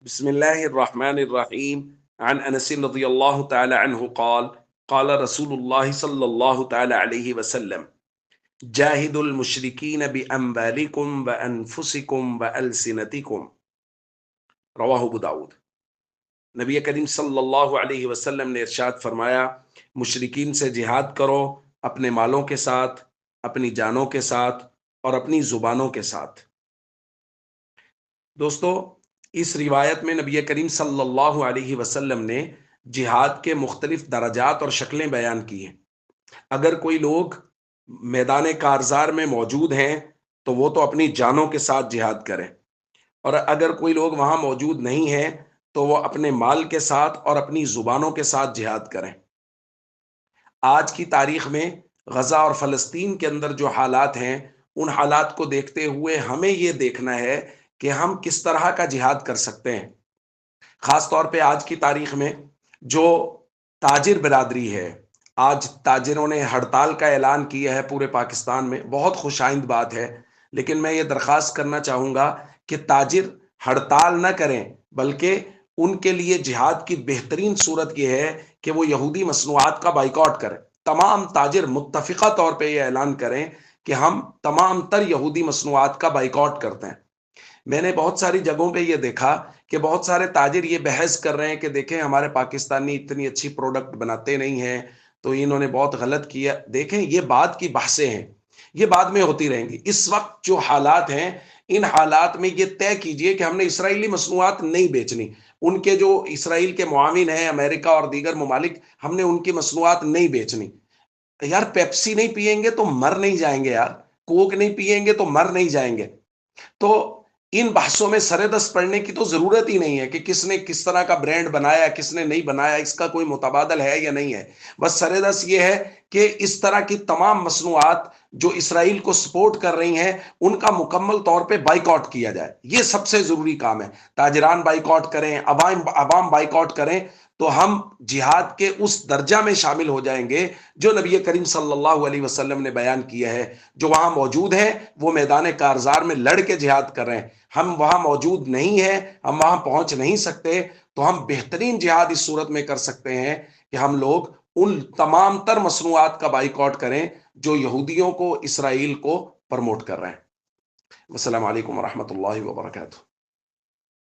بسم الله الرحمن الرحيم. عن أنس رضي الله تعالى عنه قال قال رسول الله صلى الله تعالى عليه وسلم جاهدوا المشركين بأموالكم وأنفسكم وألسنتكم. رواہ ابو داود. نبی کریم صلی اللہ علیہ وسلم نے ارشاد فرمایا، مشرکین سے جہاد کرو اپنے مالوں کے ساتھ، اپنی جانوں کے ساتھ اور اپنی زبانوں کے ساتھ۔ دوستو، اس روایت میں نبی کریم صلی اللہ علیہ وسلم نے جہاد کے مختلف درجات اور شکلیں بیان کی ہیں۔ اگر کوئی لوگ میدان کارزار میں موجود ہیں تو وہ تو اپنی جانوں کے ساتھ جہاد کریں، اور اگر کوئی لوگ وہاں موجود نہیں ہیں تو وہ اپنے مال کے ساتھ اور اپنی زبانوں کے ساتھ جہاد کریں۔ آج کی تاریخ میں غزہ اور فلسطین کے اندر جو حالات ہیں، ان حالات کو دیکھتے ہوئے ہمیں یہ دیکھنا ہے کہ ہم کس طرح کا جہاد کر سکتے ہیں۔ خاص طور پہ آج کی تاریخ میں جو تاجر برادری ہے، آج تاجروں نے ہڑتال کا اعلان کیا ہے پورے پاکستان میں، بہت خوش آئند بات ہے، لیکن میں یہ درخواست کرنا چاہوں گا کہ تاجر ہڑتال نہ کریں، بلکہ ان کے لیے جہاد کی بہترین صورت یہ ہے کہ وہ یہودی مصنوعات کا بائیکاٹ کریں۔ تمام تاجر متفقہ طور پہ یہ اعلان کریں کہ ہم تمام تر یہودی مصنوعات کا بائیکاٹ کرتے ہیں۔ میں نے بہت ساری جگہوں پہ یہ دیکھا کہ بہت سارے تاجر یہ بحث کر رہے ہیں کہ دیکھیں ہمارے پاکستانی اتنی اچھی پروڈکٹ بناتے نہیں ہیں تو انہوں نے بہت غلط کیا۔ دیکھیں، یہ بعد کی بحثیں ہیں، یہ بعد میں ہوتی رہیں گی۔ اس وقت جو حالات ہیں، ان حالات میں یہ طے کیجئے کہ ہم نے اسرائیلی مصنوعات نہیں بیچنی۔ ان کے جو اسرائیل کے معاون ہیں، امریکہ اور دیگر ممالک، ہم نے ان کی مصنوعات نہیں بیچنی۔ یار، پیپسی نہیں پیئیں گے تو مر نہیں جائیں گے، یار کوک نہیں پیئیں گے تو مر نہیں جائیں گے۔ تو ان بحثوں میں سر دست پڑنے کی تو ضرورت ہی نہیں ہے کہ کس نے کس طرح کا برانڈ بنایا، کس نے نہیں بنایا، اس کا کوئی متبادل ہے یا نہیں ہے۔ بس سر دست یہ ہے کہ اس طرح کی تمام مصنوعات جو اسرائیل کو سپورٹ کر رہی ہیں، ان کا مکمل طور پہ بائیکاٹ کیا جائے۔ یہ سب سے ضروری کام ہے۔ تاجران بائیکاٹ کریں، عوام بائیکاٹ کریں، تو ہم جہاد کے اس درجہ میں شامل ہو جائیں گے جو نبی کریم صلی اللہ علیہ وسلم نے بیان کیا ہے۔ جو وہاں موجود ہیں وہ میدان کارزار میں لڑ کے جہاد کر رہے ہیں، ہم وہاں موجود نہیں ہیں، ہم وہاں پہنچ نہیں سکتے، تو ہم بہترین جہاد اس صورت میں کر سکتے ہیں کہ ہم لوگ ان تمام تر مصنوعات کا بائیکاٹ کریں جو یہودیوں کو، اسرائیل کو پروموٹ کر رہے ہیں۔ السلام علیکم ورحمۃ اللہ وبرکاتہ۔